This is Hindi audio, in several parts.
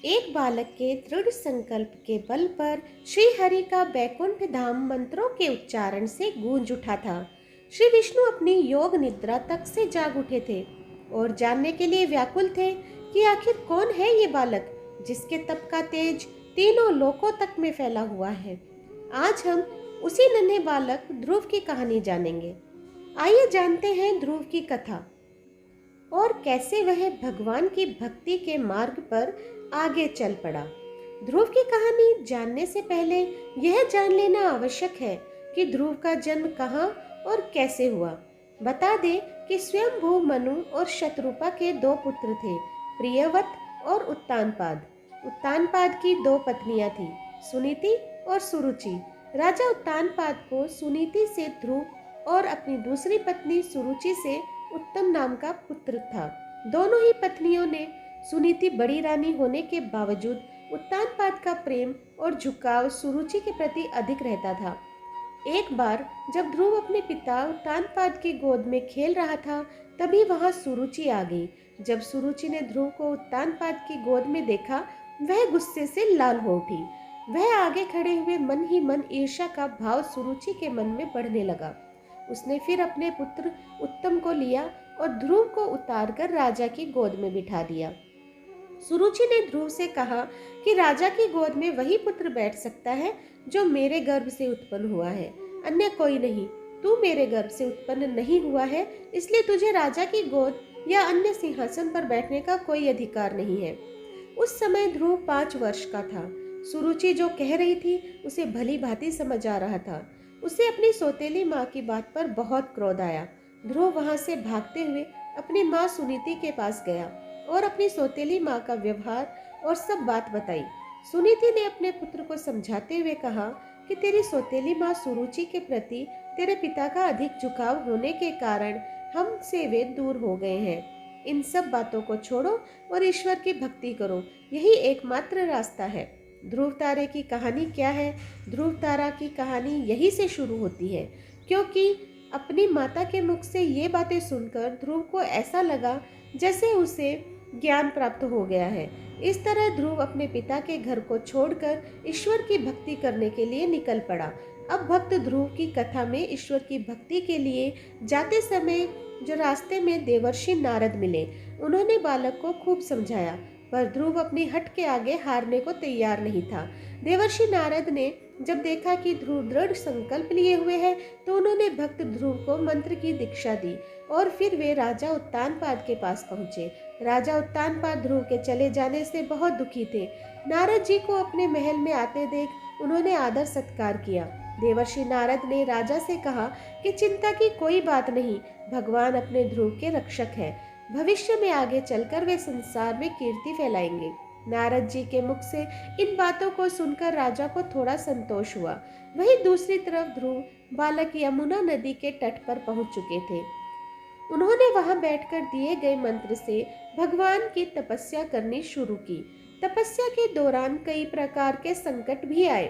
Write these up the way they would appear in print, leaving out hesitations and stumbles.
एक बालक के दृढ़ संकल्प के बल पर श्री हरि का बैकुंठ धाम मंत्रों के उच्चारण से गूंज उठा था। श्री विष्णु अपनी योग निद्रा तक से जाग उठे थे और जानने के लिए व्याकुल थे कि आखिर कौन है ये बालक जिसके तप का तेज तीनों लोकों तक में फैला हुआ है। आज हम उसी नन्हे बालक ध्रुव की कहानी जानेंगे। आइए जानते हैं ध्रुव की कथा और कैसे वह भगवान की भक्ति के मार्ग पर आगे चल पड़ा। ध्रुव की कहानी जानने से पहले यह जान लेना आवश्यक है कि ध्रुव का जन्म कहाँ और कैसे हुआ। बता दे कि स्वयंभू मनु और शत्रुपा के दो पुत्र थे, प्रियवत और उत्तानपाद। उत्तानपाद की दो पत्नियां थीं, सुनीति और सुरुचि। राजा उत्तानपाद को सुनीति से ध्रुव और अपनी दूसरी पत्नी सुरुचि से उत्तम नाम का पुत्र था। दोनों ही पत्नियों ने सुनीति बड़ी रानी होने के बावजूद उत्तानपाद का प्रेम और झुकाव सुरुचि के प्रति अधिक रहता था। एक बार जब ध्रुव अपने पिता उत्तानपाद की गोद में खेल रहा था, तभी वहां सुरुचि आ गई। जब सुरुचि ने ध्रुव को उत्तानपाद की गोद में देखा, वह गुस्से से लाल हो उठी। वह आगे खड़े हुए मन ही मन ईर्ष्या का भाव सुरुचि के मन में बढ़ने लगा। उसने फिर अपने पुत्र उत्तम को लिया और ध्रुव को उतारकर राजा की गोद में बिठा दिया। सुरुचि ने ध्रुव से कहा कि राजा की गोद में वही पुत्र बैठ सकता है जो मेरे गर्भ से उत्पन्न हुआ है, अन्य कोई नहीं। तू मेरे गर्भ से उत्पन्न नहीं हुआ है, इसलिए तुझे राजा की गोद या अन्य सिंहासन पर बैठने का कोई अधिकार नहीं है। उस समय ध्रुव 5 वर्ष का था। सुरुचि जो कह रही थी उसे भली भांति समझ आ रहा था। उसे अपनी सौतेली माँ की बात पर बहुत क्रोध आया। ध्रुव वहां से भागते हुए अपनी माँ सुनीति के पास गया और अपनी सौतेली माँ का व्यवहार और सब बात बताई। सुनीति ने अपने पुत्र को समझाते हुए कहा कि तेरी सौतेली माँ सुरुचि के प्रति तेरे पिता का अधिक झुकाव होने के कारण हमसे वे दूर हो गए हैं। इन सब बातों को छोड़ो और ईश्वर की भक्ति करो, यही एकमात्र रास्ता है। ध्रुव तारे की कहानी क्या है? ध्रुव तारा की कहानी यही से शुरू होती है, क्योंकि अपनी माता के मुख से ये बातें सुनकर ध्रुव को ऐसा लगा जैसे उसे ज्ञान प्राप्त हो गया है। इस तरह ध्रुव अपने पिता के घर को छोड़कर ईश्वर की भक्ति करने के लिए निकल पड़ा। अब भक्त ध्रुव की कथा में ईश्वर की भक्ति के लिए जाते समय जो रास्ते में देवर्षि नारद मिले, उन्होंने बालक को खूब समझाया, पर ध्रुव अपनी हट के आगे हारने को तैयार नहीं था। देवर्षि नारद ने जब देखा कि ध्रुव दृढ़ संकल्प लिए हुए है, तो उन्होंने भक्त ध्रुव को मंत्र की दीक्षा दी और फिर वे राजा उत्तानपाद के पास पहुंचे। राजा उत्तानपाद ध्रुव के चले जाने से बहुत दुखी थे। नारद जी को अपने महल में आते देख उन्होंने आदर सत्कार किया। देवर्षि नारद ने राजा से कहा कि चिंता की कोई बात नहीं, भगवान अपने ध्रुव के रक्षक है। भविष्य में आगे चलकर वे संसार में कीर्ति फैलाएंगे। नारद जी के मुख से इन बातों को सुनकर राजा को थोड़ा संतोष हुआ। वहीं दूसरी तरफ ध्रुव बालक यमुना नदी के तट पर पहुंच चुके थे। उन्होंने वहां बैठकर दिए गए मंत्र से भगवान की तपस्या करनी शुरू की। तपस्या के दौरान कई प्रकार के संकट भी आए,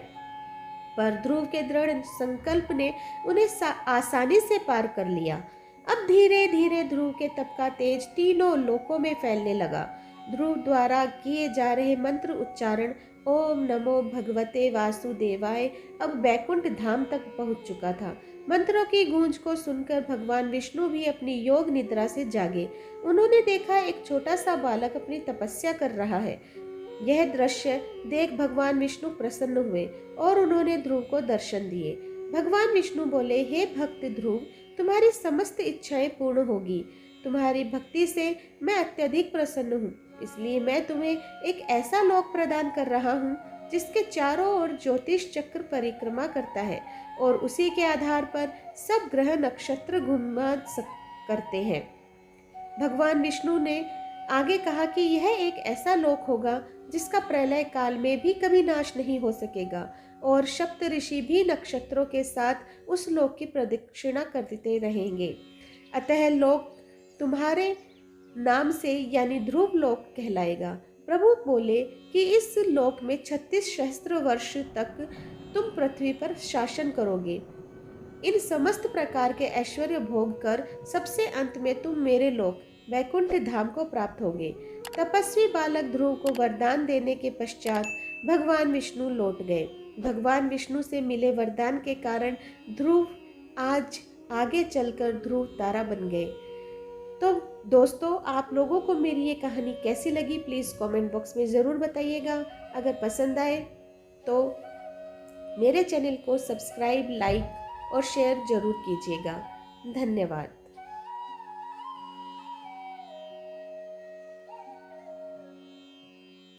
पर ध्रुव के दृढ़ संकल्प ने उन्हें आसानी से पार कर लिया। अब धीरे धीरे ध्रुव के तप का तेज तीनों लोकों में फैलने लगा। ध्रुव द्वारा किए जा रहे मंत्र उच्चारण ओम नमो भगवते वासुदेवाय अब बैकुंठ धाम तक पहुंच चुका था। मंत्रों की गूंज को सुनकर भगवान विष्णु भी अपनी योग निद्रा से जागे। उन्होंने देखा एक छोटा सा बालक अपनी तपस्या कर रहा है। यह दृश्य देख भगवान विष्णु प्रसन्न हुए और उन्होंने ध्रुव को दर्शन दिए। भगवान विष्णु बोले, हे भक्त ध्रुव, तुम्हारी समस्त इच्छाएं पूर्ण होगी। तुम्हारी भक्ति से मैं अत्यधिक प्रसन्न हूँ, इसलिए मैं तुम्हें एक ऐसा लोक प्रदान कर रहा हूँ जिसके चारों ओर ज्योतिष चक्र परिक्रमा करता है और उसी के आधार पर सब ग्रह नक्षत्र घूमा करते हैं। भगवान विष्णु ने आगे कहा कि यह एक ऐसा लोक होगा जिसका प्रलय काल में भी कभी नाश नहीं हो सकेगा और सप्त ऋषि भी नक्षत्रों के साथ उस लोक की प्रदक्षिणा करते रहेंगे। अतः लोक तुम्हारे नाम से यानी ध्रुव लोक कहलाएगा। प्रभु बोले कि इस लोक में 36 सहस्त्र वर्ष तक तुम पृथ्वी पर शासन करोगे। इन समस्त प्रकार के ऐश्वर्य भोग कर सबसे अंत में तुम मेरे लोक वैकुंठ धाम को प्राप्त होंगे। तपस्वी बालक ध्रुव को वरदान देने के पश्चात भगवान विष्णु लौट गए। भगवान विष्णु से मिले वरदान के कारण ध्रुव आज आगे चलकर ध्रुव तारा बन गए। तो दोस्तों, आप लोगों को मेरी ये कहानी कैसी लगी प्लीज़ कमेंट बॉक्स में ज़रूर बताइएगा। अगर पसंद आए तो मेरे चैनल को सब्सक्राइब, लाइक और शेयर ज़रूर कीजिएगा। धन्यवाद।